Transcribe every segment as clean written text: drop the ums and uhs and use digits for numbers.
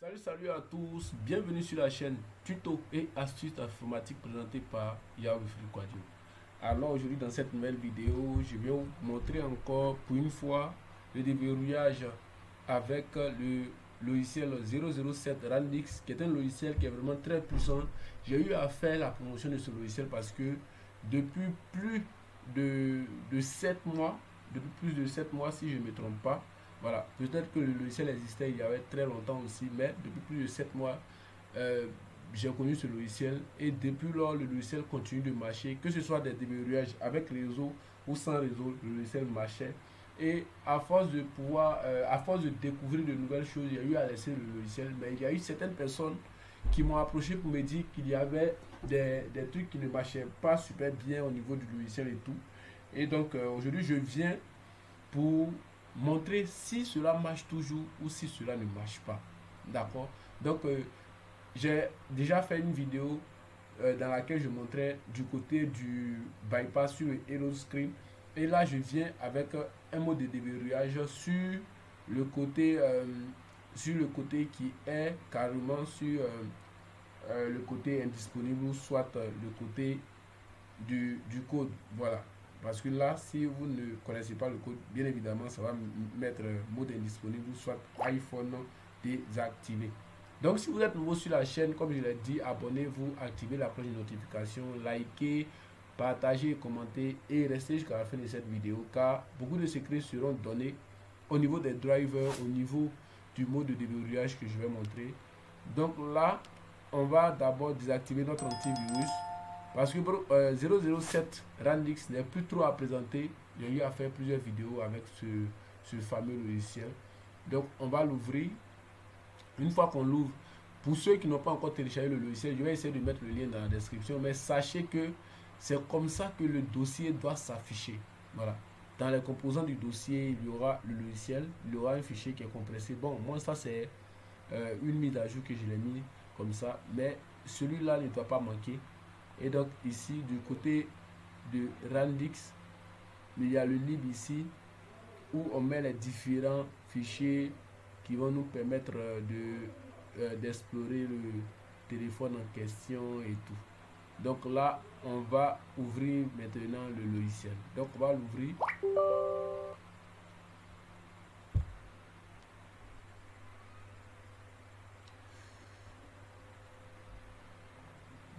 Salut à tous, bienvenue sur la chaîne Tuto et astuces informatiques présentée par Yahoo Quadio. Alors aujourd'hui dans cette nouvelle vidéo, je vais vous montrer encore pour une fois le déverrouillage avec le logiciel 007 Randix, qui est un logiciel qui est vraiment très puissant. J'ai eu à faire la promotion de ce logiciel parce que depuis plus de 7 mois, depuis plus de 7 mois si je ne me trompe pas, voilà, peut-être que le logiciel existait il y avait très longtemps aussi, mais depuis plus de 7 mois, euh, j'ai connu ce logiciel et depuis lors, le logiciel continue de marcher, que ce soit des déverrouillages avec réseau ou sans réseau, le logiciel marchait. Et à force de pouvoir, à force de découvrir de nouvelles choses, il y a eu à laisser le logiciel, mais il y a eu certaines personnes qui m'ont approché pour me dire qu'il y avait des trucs qui ne marchaient pas super bien au niveau du logiciel et tout. Et donc aujourd'hui, je viens pour montrer si cela marche toujours ou si cela ne marche pas. D'accord. Donc, j'ai déjà fait une vidéo dans laquelle je montrais du côté du bypass sur le Hello Screen. Et là, je viens avec un mode de déverrouillage sur le côté qui est carrément sur le côté indisponible ou soit le côté du code. Voilà. Parce que là, si vous ne connaissez pas le code, bien évidemment, ça va mettre mode indisponible, soit iPhone désactivé. Donc, si vous êtes nouveau sur la chaîne, comme je l'ai dit, abonnez-vous, activez la cloche de notification, likez, partagez, commentez et restez jusqu'à la fin de cette vidéo car beaucoup de secrets seront donnés au niveau des drivers, au niveau du mode de déverrouillage que je vais montrer. Donc là, on va d'abord désactiver notre antivirus parce que 007 Randix n'est plus trop à présenter. J'ai eu à faire plusieurs vidéos avec ce fameux logiciel. Donc on va l'ouvrir. Une fois qu'on l'ouvre, pour ceux qui n'ont pas encore téléchargé le logiciel, je vais essayer de mettre le lien dans la description. Mais sachez que c'est comme ça que le dossier doit s'afficher. Voilà. Dans les composants du dossier, il y aura le logiciel, il y aura un fichier qui est compressé. Bon, moi ça c'est une mise à jour que je l'ai mis comme ça. Mais celui-là ne doit pas manquer. Et donc ici, du côté de Randix, il y a le lib ici où on met les différents fichiers qui vont nous permettre d'explorer le téléphone en question et tout. Donc là, on va ouvrir maintenant le logiciel. Donc on va l'ouvrir.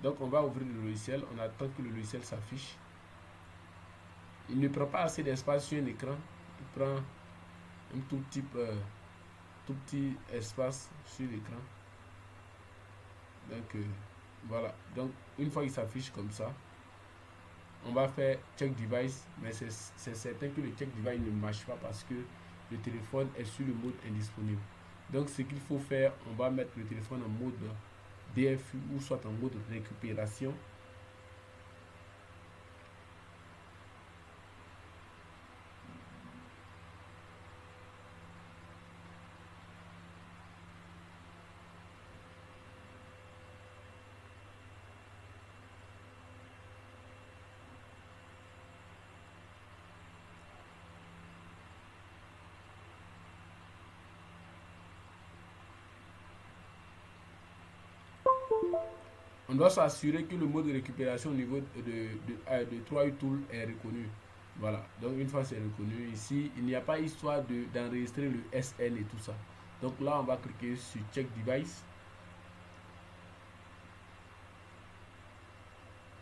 Donc on va ouvrir le logiciel. On attend que le logiciel s'affiche. Il ne prend pas assez d'espace sur un écran. Il prend un tout petit espace sur l'écran. Donc voilà. Donc une fois qu'il s'affiche comme ça, on va faire check device, mais c'est certain que le check device ne marche pas parce que le téléphone est sur le mode indisponible. Donc ce qu'il faut faire, on va mettre le téléphone en mode DFU ou soit en mode récupération. On doit s'assurer que le mode de récupération au niveau de 3U Tool est reconnu. Voilà, donc une fois c'est reconnu, ici, il n'y a pas histoire d'enregistrer le SN et tout ça. Donc là, on va cliquer sur Check Device.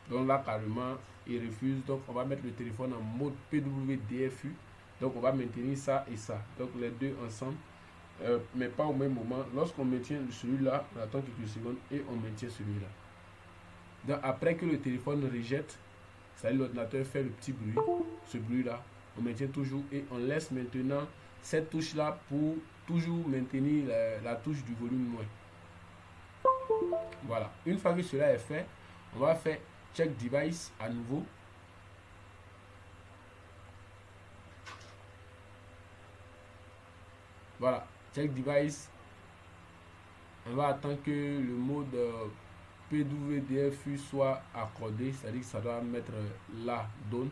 Donc là, carrément, il refuse. Donc on va mettre le téléphone en mode PWDFU. Donc on va maintenir ça et ça. Donc les deux ensemble, mais pas au même moment. Lorsqu'on maintient celui-là, on attend quelques secondes et on maintient celui-là. Donc après que le téléphone rejette, c'est-à-dire l'ordinateur fait le petit bruit, ce bruit-là, on maintient toujours et on laisse maintenant cette touche-là pour toujours maintenir la touche du volume moins. Voilà. Une fois que cela est fait, on va faire check device à nouveau. Voilà. Check device. On va attendre que le mode PWDFU soit accordé, c'est-à-dire que ça doit mettre la donne.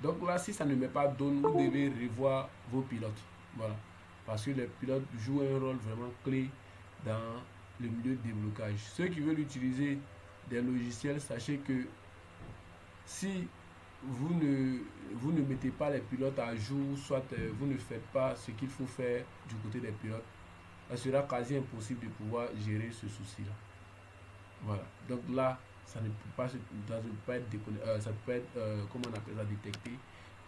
Donc là, si ça ne met pas donne, vous devez revoir vos pilotes. Voilà. Parce que les pilotes jouent un rôle vraiment clé dans le milieu de déblocage. Ceux qui veulent utiliser des logiciels, sachez que si vous ne mettez pas les pilotes à jour, soit vous ne faites pas ce qu'il faut faire du côté des pilotes, ça sera quasi impossible de pouvoir gérer ce souci-là. Voilà. Donc là, ça ne peut pas, être, ça peut être, comment on appelle ça, détecté.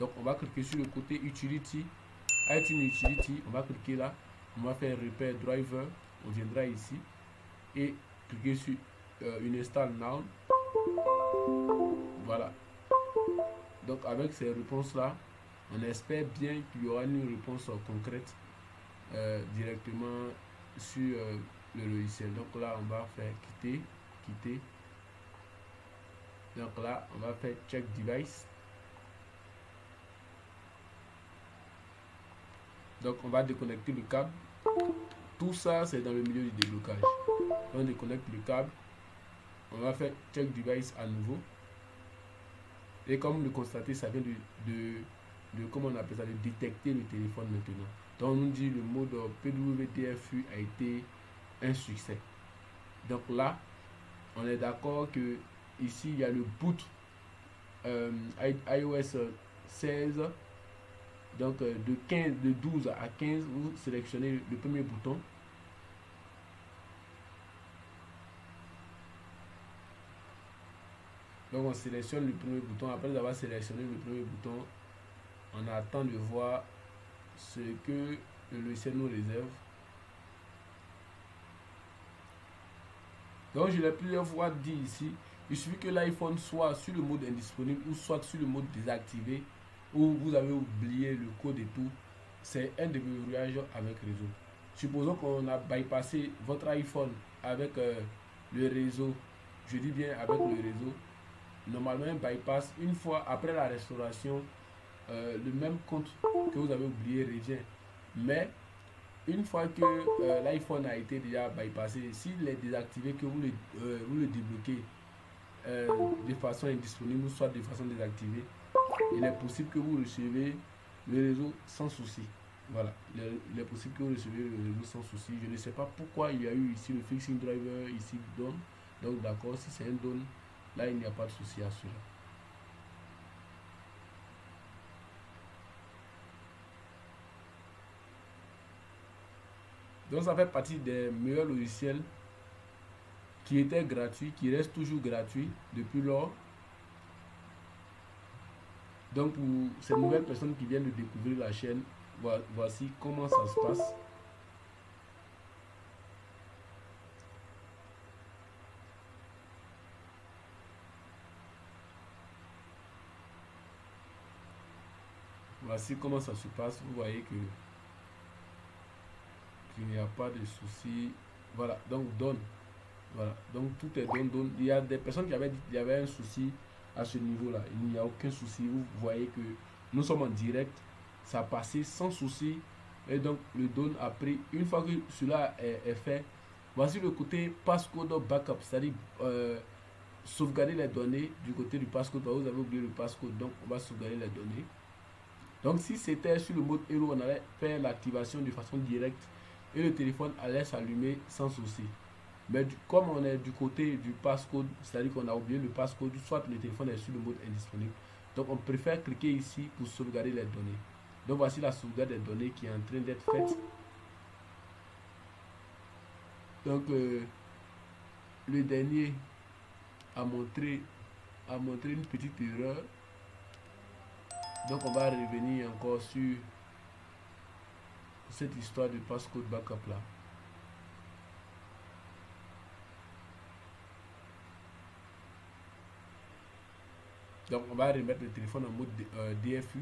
Donc on va cliquer sur le côté Utility. Avec une Utility, on va cliquer là. On va faire Repair Driver. On viendra ici et cliquer sur une Install Now. Voilà. Donc avec ces réponses-là, on espère bien qu'il y aura une réponse concrète directement sur le logiciel. Donc là, on va faire quitter. Donc là, on va faire Check Device. Donc on va déconnecter le câble. Tout ça, c'est dans le milieu du déblocage. On déconnecte le câble. On va faire Check Device à nouveau. Et comme vous le constatez, ça vient comment on appelle ça, de détecter le téléphone maintenant. Donc on nous dit le mode PWTFU a été un succès. Donc là, on est d'accord que ici il y a le boot iOS 16. Donc de 12 à 15, vous sélectionnez le premier bouton. Donc on sélectionne le premier bouton. Après avoir sélectionné le premier bouton, on attend de voir ce que le logiciel nous réserve. Donc je l'ai plusieurs fois dit ici, il suffit que l'iPhone soit sur le mode indisponible ou soit sur le mode désactivé, ou vous avez oublié le code et tout. C'est un déverrouillage avec réseau. Supposons qu'on a bypassé votre iPhone avec le réseau. Je dis bien avec le réseau. Normalement, un bypass, une fois après la restauration, le même compte que vous avez oublié revient. Mais une fois que l'iPhone a été déjà bypassé, s'il est désactivé, que vous le débloquez de façon indisponible ou soit de façon désactivée, il est possible que vous recevez le réseau sans souci. Voilà, il est possible que vous recevez le réseau sans souci. Je ne sais pas pourquoi il y a eu ici le fixing driver, ici done. Donc d'accord, si c'est un done, là il n'y a pas de souci à cela. Donc ça fait partie des meilleurs logiciels qui étaient gratuits, qui restent toujours gratuits depuis lors. Donc pour ces nouvelles personnes qui viennent de découvrir la chaîne, voici comment ça se passe. Voici comment ça se passe. Vous voyez que qu'il n'y a pas de souci. Voilà, donc donne. Voilà, donc tout est donne. Il y a des personnes qui avaient dit qu'il y avait un souci à ce niveau-là. Il n'y a aucun souci. Vous voyez que nous sommes en direct. Ça a passé sans souci. Et donc le donne a pris. Une fois que cela est fait, voici le côté passcode backup. C'est-à-dire sauvegarder les données du côté du passcode. Vous avez oublié le passcode, donc on va sauvegarder les données. Donc si c'était sur le mode Hello, on allait faire l'activation de façon directe et le téléphone allait s'allumer sans souci. Mais comme on est du côté du passcode, c'est-à-dire qu'on a oublié le passcode, soit le téléphone est sur le mode indisponible. Donc on préfère cliquer ici pour sauvegarder les données. Donc voici la sauvegarde des données qui est en train d'être faite. Donc le dernier a montré une petite erreur. Donc on va revenir encore sur cette histoire de passcode backup là. Donc on va remettre le téléphone en mode DFU.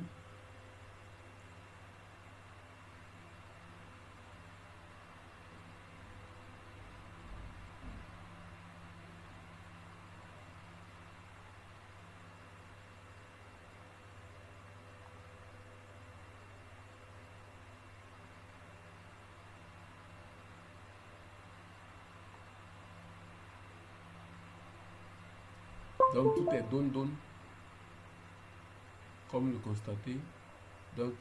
Donc tout est donne. comme le constatez. Donc,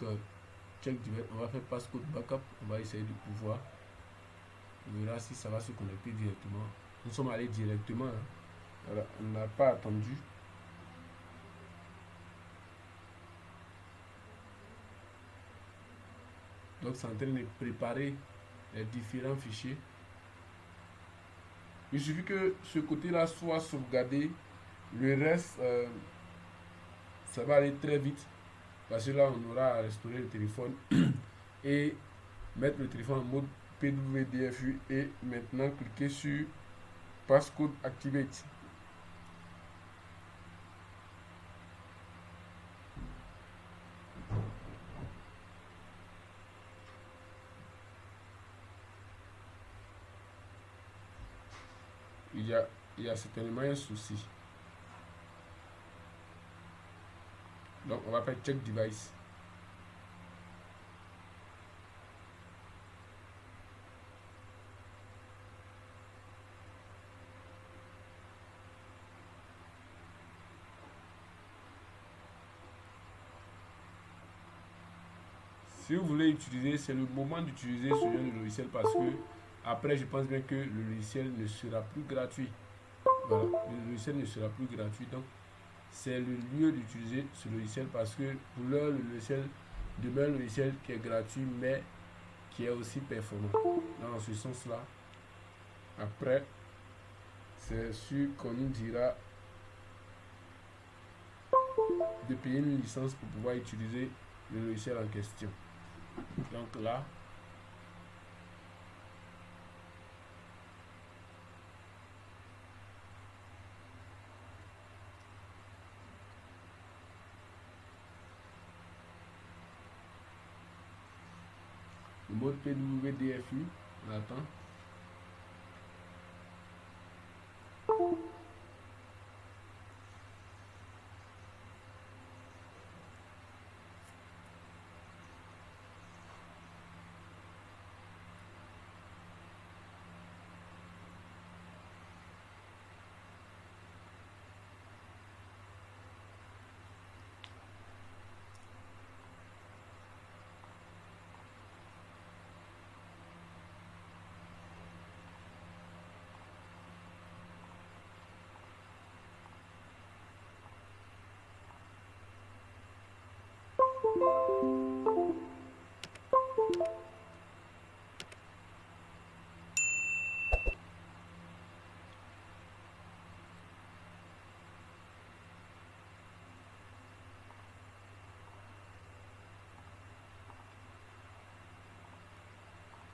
check device, on va faire passcode backup. On va essayer de pouvoir. On verra si ça va se connecter directement. Nous sommes allés directement. Hein. Voilà, on n'a pas attendu. Donc, c'est en train de préparer les différents fichiers. Il suffit que ce côté-là soit sauvegardé. Le reste, ça va aller très vite. Parce que là, on aura à restaurer le téléphone et mettre le téléphone en mode PWDFU et maintenant cliquer sur Passcode Activate. Il y a certainement un souci. Donc, on va faire check device. Si vous voulez utiliser, c'est le moment d'utiliser ce genre de logiciel parce que après, je pense bien que le logiciel ne sera plus gratuit. Voilà, le logiciel ne sera plus gratuit. Donc, c'est le lieu d'utiliser ce logiciel parce que pour l'heure, le logiciel demeure un logiciel qui est gratuit mais qui est aussi performant. Dans ce sens-là, après, c'est sûr qu'on nous dira de payer une licence pour pouvoir utiliser le logiciel en question. Donc là, le mode PWDFU, on attend.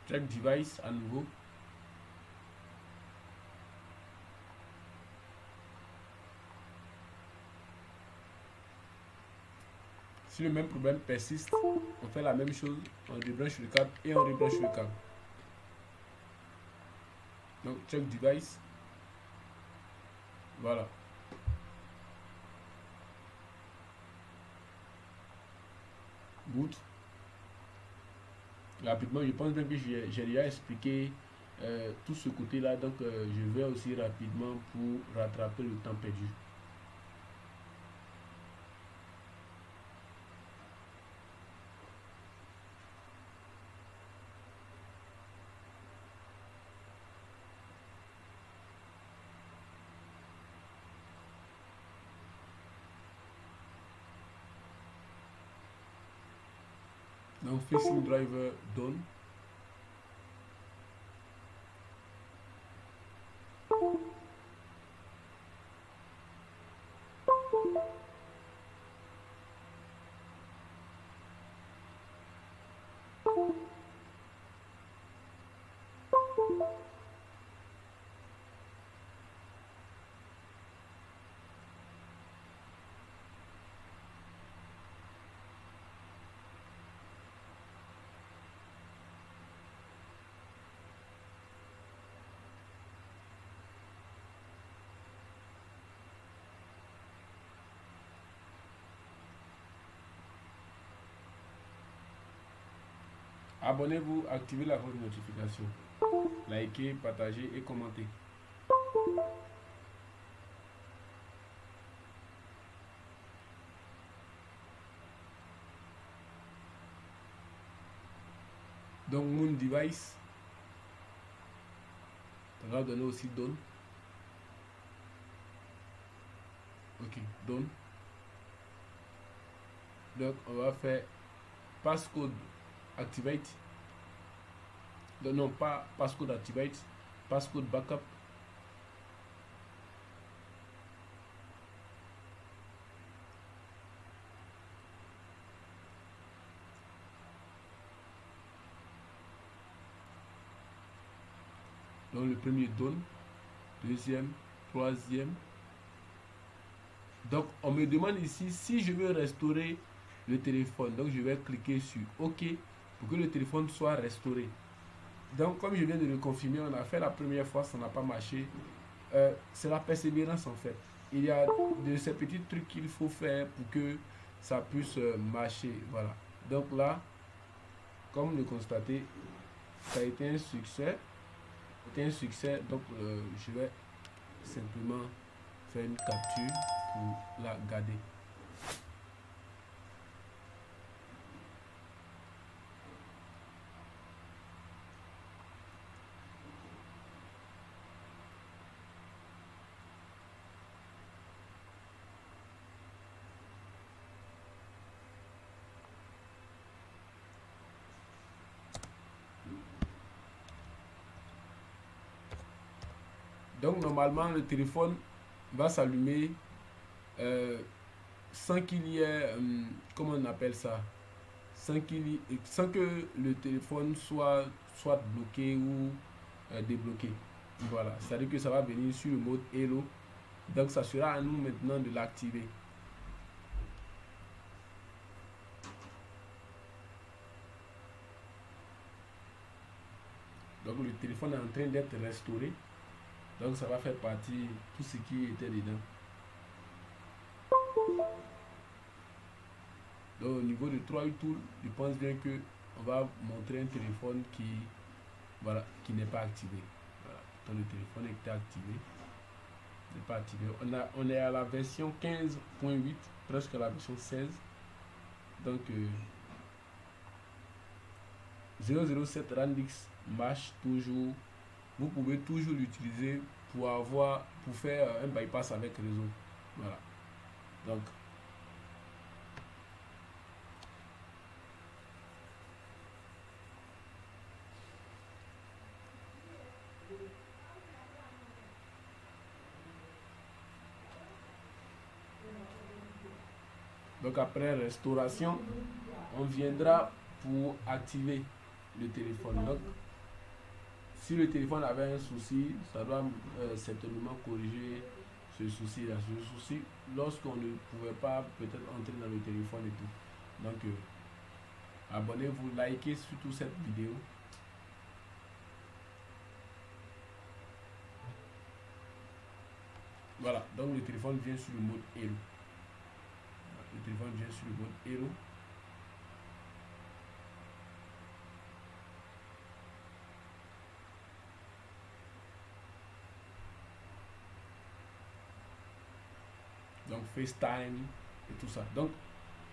Check device à nouveau. Si le même problème persiste, on fait la même chose, on débranche le câble et on rebranche le câble. Donc check device. Voilà. Boot. Rapidement, je pense bien que j'ai déjà expliqué tout ce côté-là, donc je vais aussi rapidement pour rattraper le temps perdu. Donc facing driver done. Abonnez-vous, activez la cloche de notification, likez, partagez et commentez. Donc, mon device, on va donner aussi done. Ok, done. Donc, on va faire passcode activate. Donc, non, pas passcode activate, passcode backup. Donc, le premier done, deuxième, troisième. Donc, on me demande ici si je veux restaurer le téléphone. Donc, je vais cliquer sur OK pour que le téléphone soit restauré. Donc, comme je viens de le confirmer, on a fait la première fois, ça n'a pas marché. C'est la persévérance en fait. Il y a de ces petits trucs qu'il faut faire pour que ça puisse marcher. Voilà. Donc là, comme le constatez, ça a été un succès. C'était un succès. Donc, je vais simplement faire une capture pour la garder. Donc, normalement, le téléphone va s'allumer sans qu'il y ait, comment on appelle ça, sans que le téléphone soit bloqué ou débloqué. Voilà, c'est-à-dire que ça va venir sur le mode Hello. Donc, ça sera à nous maintenant de l'activer. Donc, le téléphone est en train d'être restauré. Donc, ça va faire partie de tout ce qui était dedans. Donc, au niveau de 3 Tool, je pense bien que on va montrer un téléphone qui, voilà, qui n'est pas activé. Voilà. Donc, le téléphone est activé. N'est pas activé. On est à la version 15.8, presque à la version 16. Donc, 007 Randix marche toujours. Vous pouvez toujours l'utiliser pour faire un bypass avec réseau. Voilà. Donc, après restauration, on viendra pour activer le téléphone. Donc, si le téléphone avait un souci, ça doit certainement corriger ce souci-là. Ce souci, lorsqu'on ne pouvait pas peut-être entrer dans le téléphone et tout. Donc, abonnez-vous, likez surtout cette vidéo. Voilà, donc le téléphone vient sur le mode Hello. Le téléphone vient sur le mode Hello. Donc FaceTime et tout ça. Donc,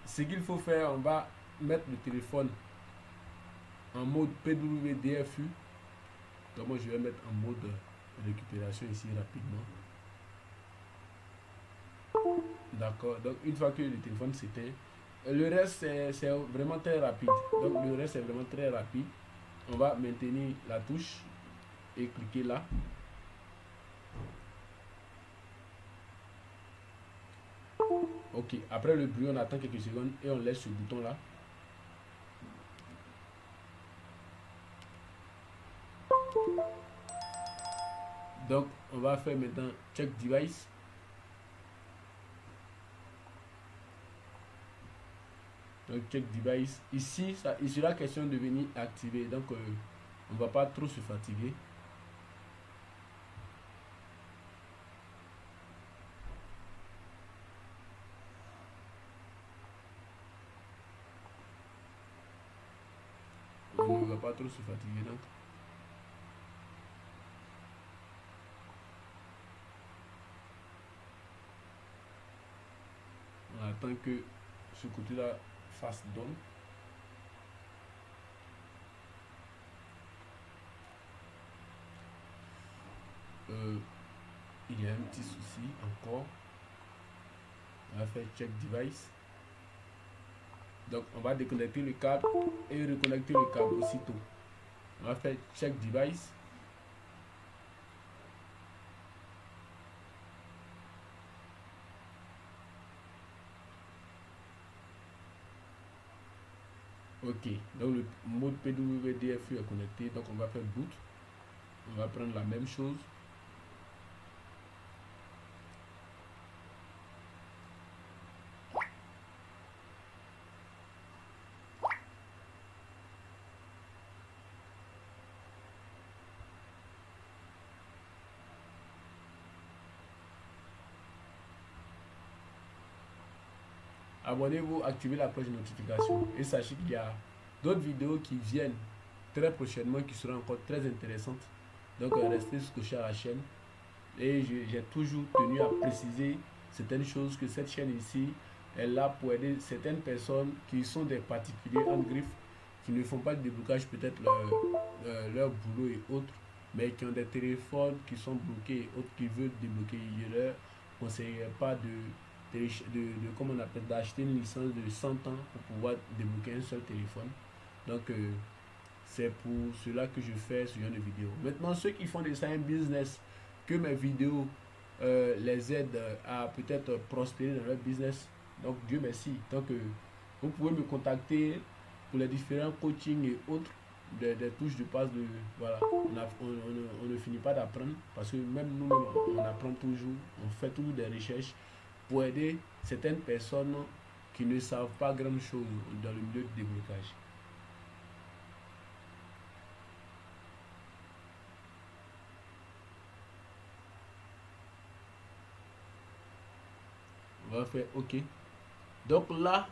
ce qu'il faut faire, on va mettre le téléphone en mode PWDFU. Donc moi, je vais mettre en mode récupération ici rapidement. D'accord. Donc, une fois que le téléphone s'éteint, le reste, c'est vraiment très rapide. Donc, le reste, c'est vraiment très rapide. On va maintenir la touche et cliquer là. Ok. Après le bruit, on attend quelques secondes et on laisse ce bouton là. Donc, on va faire maintenant check device. Donc, check device. Ici, il sera question de venir activer. Donc, on ne va pas trop se fatiguer. On ne va pas trop se fatiguer. Donc, on attend que ce côté-là fasse don. il y a un petit souci encore. On va faire check device. Donc on va déconnecter le câble et reconnecter le câble aussitôt. On va faire check device. Ok, donc le mode PWDFU est connecté, donc on va faire boot. On va prendre la même chose. Abonnez-vous, activez la cloche de notification et sachez qu'il y a d'autres vidéos qui viennent très prochainement qui seront encore très intéressantes. Donc restez scotchés à la chaîne et j'ai toujours tenu à préciser certaines choses, que cette chaîne ici est là pour aider certaines personnes qui sont des particuliers en griffe, qui ne font pas de déblocage, peut-être leur boulot et autres, mais qui ont des téléphones qui sont bloqués et autres qui veulent débloquer. Je leur conseillerais pas comment on appelle, d'acheter une licence de 100 ans pour pouvoir débloquer un seul téléphone. Donc c'est pour cela que je fais ce genre de vidéo. Maintenant, ceux qui font de ça un business, que mes vidéos les aident à peut-être prospérer dans leur business, donc Dieu merci. Donc vous pouvez me contacter pour les différents coachings et autres, des touches de passe. Voilà, on ne finit pas d'apprendre, parce que même nous-mêmes on apprend toujours, on fait toujours des recherches pour aider certaines personnes qui ne savent pas grand chose dans le milieu du déblocage. On va faire OK. Donc là,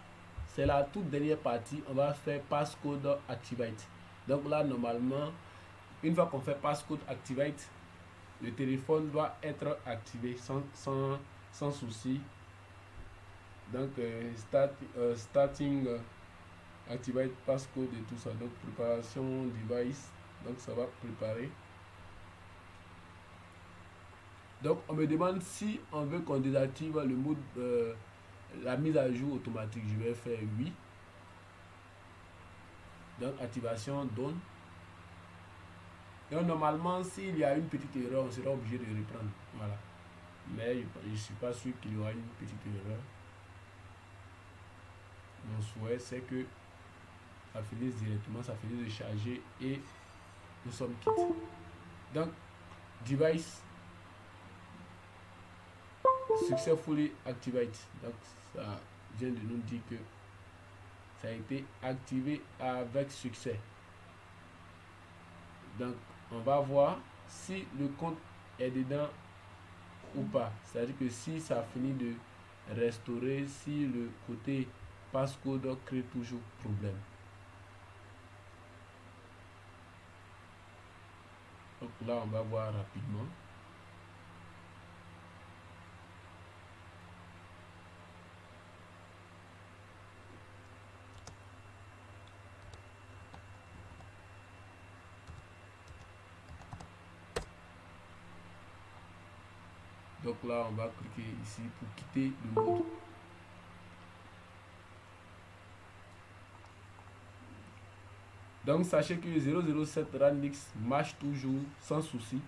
c'est la toute dernière partie. On va faire passcode activate. Donc là, normalement, une fois qu'on fait passcode activate, le téléphone doit être activé sans souci. Donc starting activate passcode et tout ça. Donc préparation device, donc ça va préparer. Donc on me demande si on veut qu'on désactive le mode la mise à jour automatique. Je vais faire oui. Donc activation done. Donc normalement, s'il y a une petite erreur, on sera obligé de reprendre. Voilà. Mais je ne suis pas sûr qu'il y aura une petite erreur. Mon souhait, c'est que ça finisse directement, ça finisse de charger et nous sommes quittes. Donc, device successfully activate. Donc, ça vient de nous dire que ça a été activé avec succès. Donc, on va voir si le compte est dedans ou pas. C'est-à-dire que si ça finit de restaurer, si le côté passcode crée toujours problème. Donc là, on va voir rapidement. Donc là, on va cliquer ici pour quitter le mode. Donc sachez que 007 Ranix marche toujours sans souci.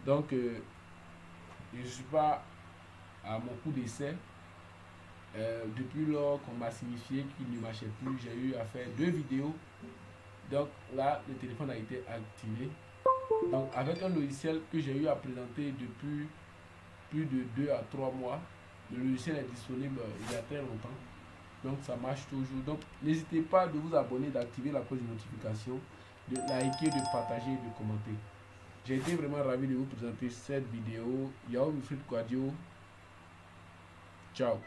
Donc je ne suis pas à mon coup d'essai. Depuis lors qu'on m'a signifié qu'il ne marchait plus, j'ai eu à faire 2 vidéos. Donc là, le téléphone a été activé. Donc avec un logiciel que j'ai eu à présenter depuis plus de 2 à 3 mois, le logiciel est disponible il y a très longtemps. Donc ça marche toujours. Donc n'hésitez pas de vous abonner, d'activer la cloche de notification, de liker, de partager et de commenter. J'ai été vraiment ravi de vous présenter cette vidéo. Yao Wilfried Kouadio. Ciao.